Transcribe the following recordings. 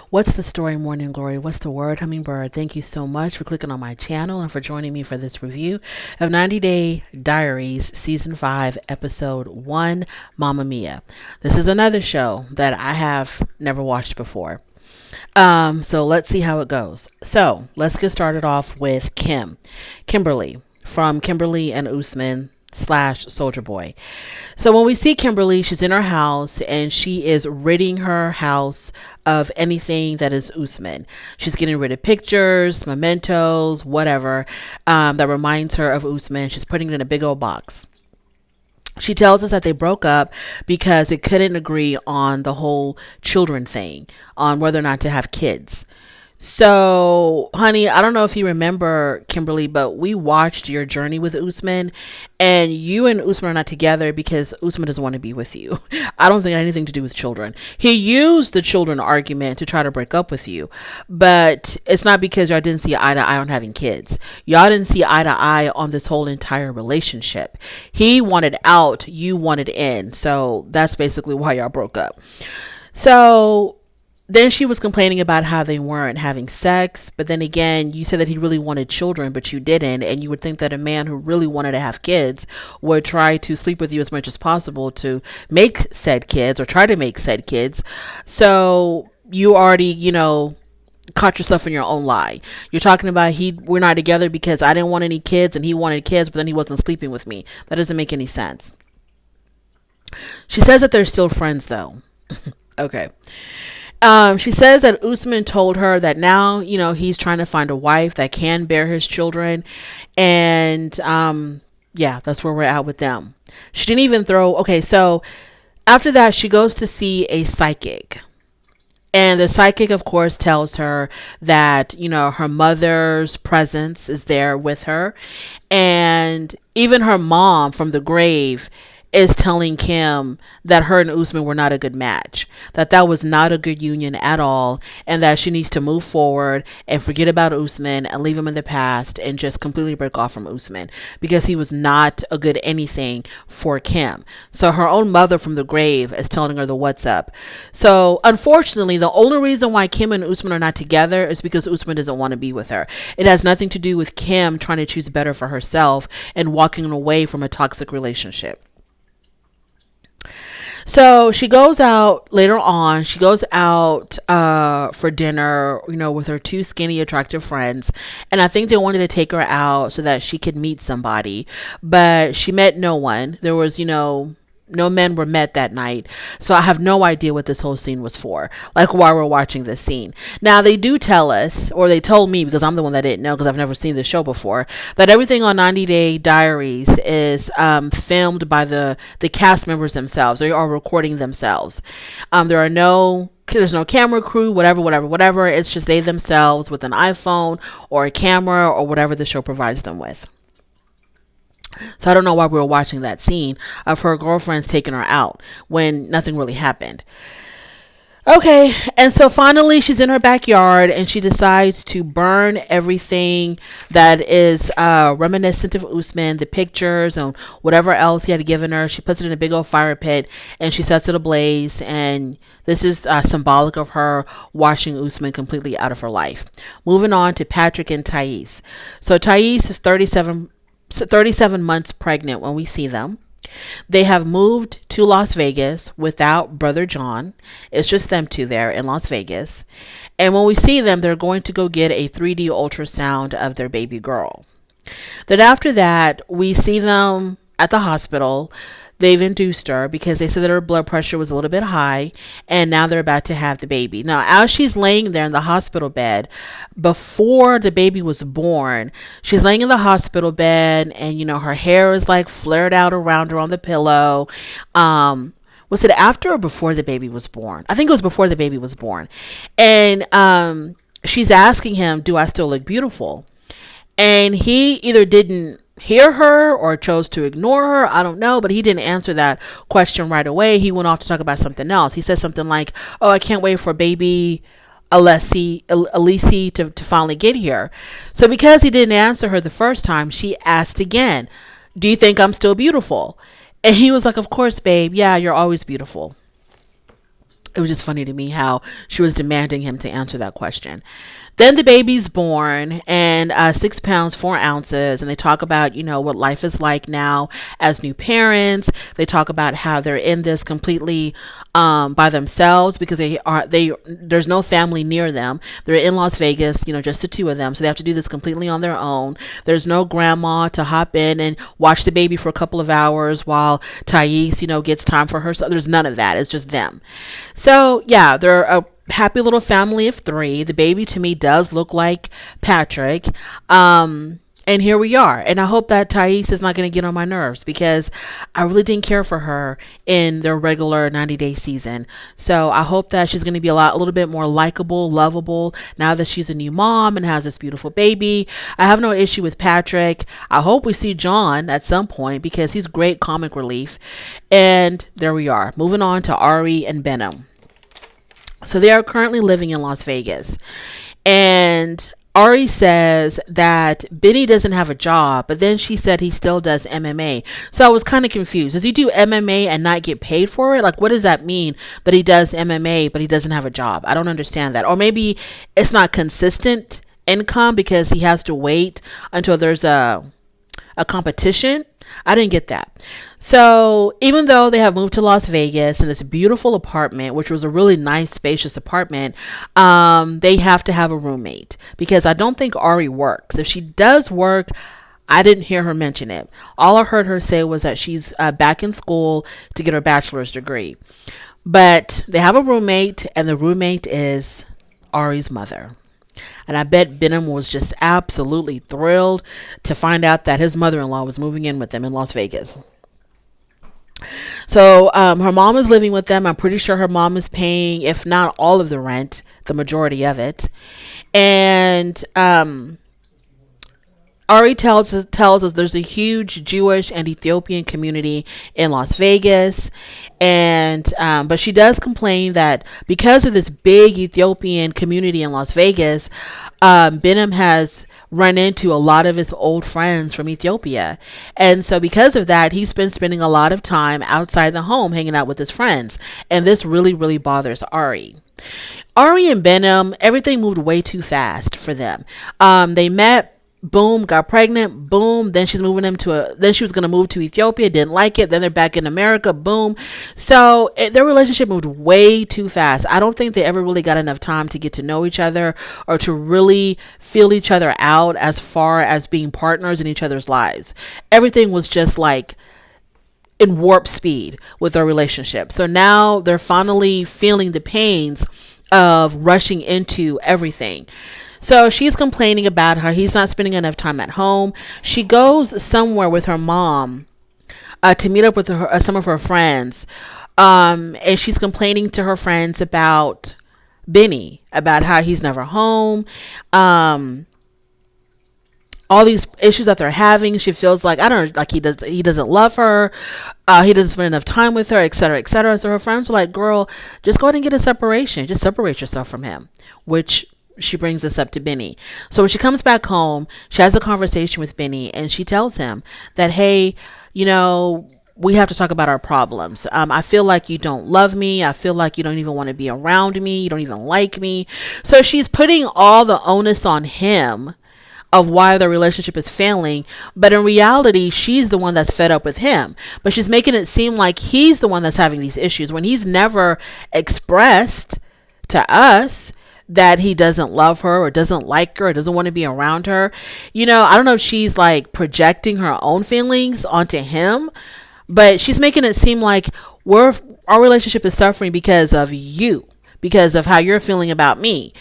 What's the story, Morning Glory? What's the word, Hummingbird? Thank you so much for clicking on my channel and for joining me for this review of 90 Day Diaries Season 5, Episode 1, Mamma Mia. This is another show that I have never watched before. So let's see how it goes. So let's get started off with Kimberly, from Kimberly and Usman slash Soldier Boy. So when we see Kimberly, she's in her house and she is ridding her house of anything that is Usman. She's getting rid of pictures, mementos, whatever, that reminds her of Usman. She's putting it in a big old box. She tells us that they broke up because they couldn't agree on the whole children thing, on whether or not to have kids. So, honey, I don't know if you remember, Kimberly, but we watched your journey with Usman, and you and Usman are not together because Usman doesn't want to be with you. I don't think it had anything to do with children. He used the children argument to try to break up with you, but it's not because y'all didn't see eye to eye on having kids. Y'all didn't see eye to eye on this whole entire relationship. He wanted out, you wanted in. So that's basically why y'all broke up. So then she was complaining about how they weren't having sex. But then again, you said that he really wanted children, but you didn't. And you would think that a man who really wanted to have kids would try to sleep with you as much as possible to make said kids, or try to make said kids. So you already, caught yourself in your own lie. You're talking about we're not together because I didn't want any kids and he wanted kids, but then he wasn't sleeping with me. That doesn't make any sense. She says that they're still friends though. Okay. She says that Usman told her that now, he's trying to find a wife that can bear his children. And, yeah, that's where we're at with them. She didn't even okay, so after that, she goes to see a psychic. And the psychic, of course, tells her that, her mother's presence is there with her. And even her mom from the grave is telling Kim that her and Usman were not a good match, that was not a good union at all, and that she needs to move forward and forget about Usman and leave him in the past and just completely break off from Usman because he was not a good anything for Kim. So her own mother from the grave is telling her the what's up. So unfortunately, the only reason why Kim and Usman are not together is because Usman doesn't want to be with her. It has nothing to do with Kim trying to choose better for herself and walking away from a toxic relationship. So she goes out later on. She goes out for dinner, with her two skinny, attractive friends. And I think they wanted to take her out so that she could meet somebody. But she met no one. There was, no men were met that night. So I have no idea what this whole scene was for, like why we're watching this scene. Now they do tell us, or they told me because I'm the one that didn't know because I've never seen the show before, that everything on 90 Day Diaries is filmed by the cast members themselves. They are recording themselves. There's no camera crew, whatever. It's just they themselves with an iPhone or a camera or whatever the show provides them with. So I don't know why we were watching that scene of her girlfriends taking her out when nothing really happened. Okay, and so finally she's in her backyard and she decides to burn everything that is reminiscent of Usman, the pictures and whatever else he had given her. She puts it in a big old fire pit and she sets it ablaze, and this is symbolic of her washing Usman completely out of her life. Moving on to Patrick and Thais. So Thais is 37 months pregnant when we see them. They have moved to Las Vegas without brother John. It's just them two there in Las Vegas. And when we see them, they're going to go get a 3D ultrasound of their baby girl. Then after that, we see them at the hospital. They've induced her because they said that her blood pressure was a little bit high, and now they're about to have the baby. Now, as she's laying there in the hospital bed, before the baby was born, she's laying in the hospital bed, and her hair is like flared out around her on the pillow. Was it after or before the baby was born? I think it was before the baby was born. And she's asking him, "Do I still look beautiful?" And he either didn't hear her or chose to ignore her. I don't know, but he didn't answer that question right away. He went off to talk about something else. He said something like, "Oh, I can't wait for baby Alisi to finally get here." So because he didn't answer her the first time, she asked again, "Do you think I'm still beautiful?" And he was like, "Of course, babe. Yeah, you're always beautiful." It was just funny to me how she was demanding him to answer that question. Then the baby's born, and 6 pounds 4 ounces, and they talk about, what life is like now as new parents. They talk about how they're in this completely by themselves, because there's no family near them. They're in Las Vegas, just the two of them, so they have to do this completely on their own. There's no grandma to hop in and watch the baby for a couple of hours while Thais, gets time for her. So there's none of that. It's just them. So yeah, they're a happy little family of 3. The baby to me does look like Patrick. And here we are. And I hope that Thais is not going to get on my nerves, because I really didn't care for her in their regular 90-day season. So I hope that she's going to be a little bit more likable, lovable now that she's a new mom and has this beautiful baby. I have no issue with Patrick. I hope we see John at some point, because he's great comic relief. And there we are. Moving on to Ari and Benham. So they are currently living in Las Vegas, and Ari says that Benny doesn't have a job, but then she said he still does MMA. So I was kind of confused. Does he do MMA and not get paid for it? Like, what does that mean, that he does MMA but he doesn't have a job? I don't understand that. Or maybe it's not consistent income because he has to wait until there's a competition. I didn't get that. So even though they have moved to Las Vegas in this beautiful apartment, which was a really nice, spacious apartment, they have to have a roommate, because I don't think Ari works. If she does work, I didn't hear her mention it. All I heard her say was that she's back in school to get her bachelor's degree. But they have a roommate, and the roommate is Ari's mother. And I bet Benham was just absolutely thrilled to find out that his mother-in-law was moving in with them in Las Vegas. So her mom is living with them. I'm pretty sure her mom is paying, if not all of the rent, the majority of it. And Ari tells us there's a huge Jewish and Ethiopian community in Las Vegas, and but she does complain that because of this big Ethiopian community in Las Vegas, Benham has run into a lot of his old friends from Ethiopia, and so because of that, he's been spending a lot of time outside the home hanging out with his friends, and this really, really bothers Ari. Ari and Benham, everything moved way too fast for them. They met. Boom, got pregnant. Boom. Then she was going to move to Ethiopia. Didn't like it. Then they're back in America. Boom. So their relationship moved way too fast. I don't think they ever really got enough time to get to know each other or to really feel each other out as far as being partners in each other's lives. Everything was just like in warp speed with their relationship. So now they're finally feeling the pains of rushing into everything. So she's complaining about how he's not spending enough time at home. She goes somewhere with her mom to meet up with some of her friends. And she's complaining to her friends about Benny, about how he's never home. All these issues that they're having. She feels like, he doesn't love her. He doesn't spend enough time with her, etc., etc. So her friends were like, girl, just go ahead and get a separation. Just separate yourself from him, which she brings this up to Benny. So when she comes back home, she has a conversation with Benny, and she tells him that, hey, we have to talk about our problems. I feel like you don't love me. I feel like you don't even want to be around me. You don't even like me. So she's putting all the onus on him of why their relationship is failing. But in reality, she's the one that's fed up with him. But she's making it seem like he's the one that's having these issues when he's never expressed to us that he doesn't love her or doesn't like her or doesn't want to be around her. I don't know if she's like projecting her own feelings onto him, but she's making it seem like our relationship is suffering because of you, because of how you're feeling about me.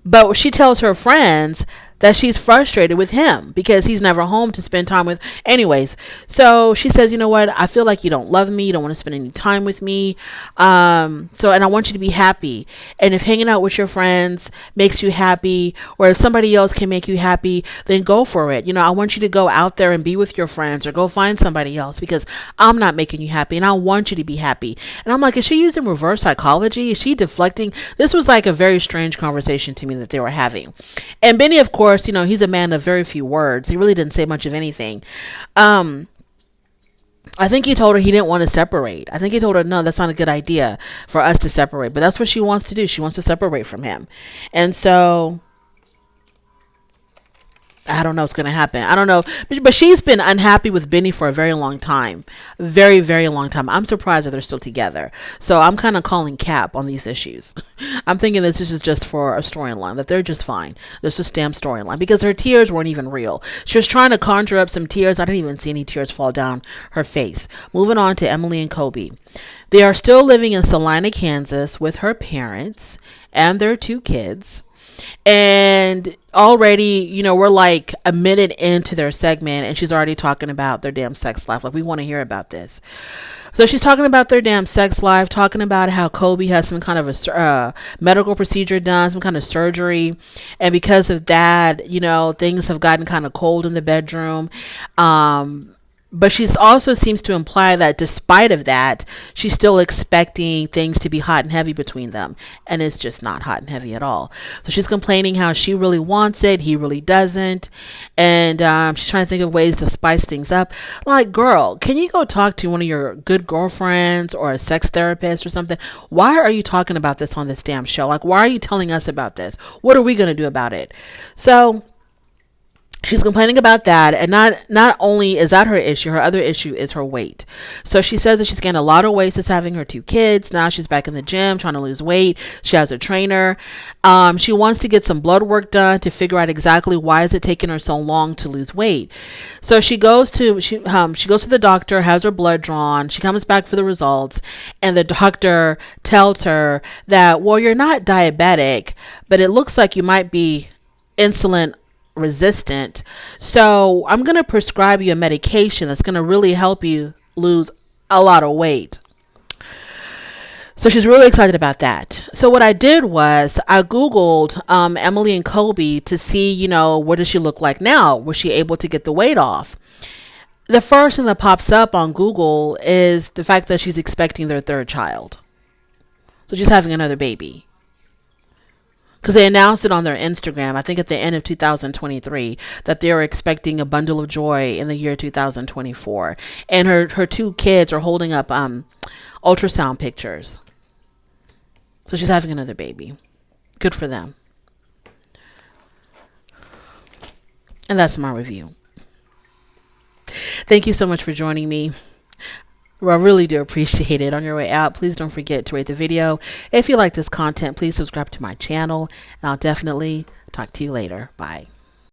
But she tells her friends that she's frustrated with him because he's never home to spend time with. Anyways, so she says, you know what? I feel like you don't love me. You don't want to spend any time with me. And I want you to be happy. And if hanging out with your friends makes you happy, or if somebody else can make you happy, then go for it. I want you to go out there and be with your friends, or go find somebody else, because I'm not making you happy and I want you to be happy. And I'm like, is she using reverse psychology? Is she deflecting? This was like a very strange conversation to me that they were having. And Benny, of course, he's a man of very few words. He really didn't say much of anything. I think he told her he didn't want to separate. I think he told her, no, that's not a good idea for us to separate. But that's what she wants to do. She wants to separate from him. And so I don't know what's going to happen. I don't know. But she's been unhappy with Benny for a very long time. Very, very long time. I'm surprised that they're still together. So I'm kind of calling cap on these issues. I'm thinking this is just for a storyline, that they're just fine. This is a damn storyline. Because her tears weren't even real. She was trying to conjure up some tears. I didn't even see any tears fall down her face. Moving on to Emily and Kobe. They are still living in Salina, Kansas with her parents and their 2 kids. And already, we're like a minute into their segment and she's already talking about their damn sex life. Like, we want to hear about this. So she's talking about their damn sex life, talking about how Kobe has some kind of a medical procedure done, some kind of surgery. And because of that, things have gotten kind of cold in the bedroom. But she also seems to imply that despite of that, she's still expecting things to be hot and heavy between them. And it's just not hot and heavy at all. So she's complaining how she really wants it. He really doesn't. And she's trying to think of ways to spice things up. Like, girl, can you go talk to one of your good girlfriends or a sex therapist or something? Why are you talking about this on this damn show? Like, why are you telling us about this? What are we going to do about it? So she's complaining about that, and not only is that her issue, her other issue is her weight. So she says that she's gained a lot of weight since having her 2 kids. Now she's back in the gym trying to lose weight. She has a trainer. She wants to get some blood work done to figure out exactly why is it taking her so long to lose weight. So she goes to the doctor, has her blood drawn. She comes back for the results, and the doctor tells her that, well, you're not diabetic, but it looks like you might be insulin resistant. So I'm going to prescribe you a medication that's going to really help you lose a lot of weight. So she's really excited about that. So what I did was I Googled Emily and Kobe to see, what does she look like now? Was she able to get the weight off? The first thing that pops up on Google is the fact that she's expecting their 3rd child. So she's having another baby. Because they announced it on their Instagram, I think at the end of 2023, that they were expecting a bundle of joy in the year 2024. And her 2 kids are holding up ultrasound pictures. So she's having another baby. Good for them. And that's my review. Thank you so much for joining me. I really do appreciate it. On your way out, please don't forget to rate the video. If you like this content, please subscribe to my channel, and I'll definitely talk to you later. Bye.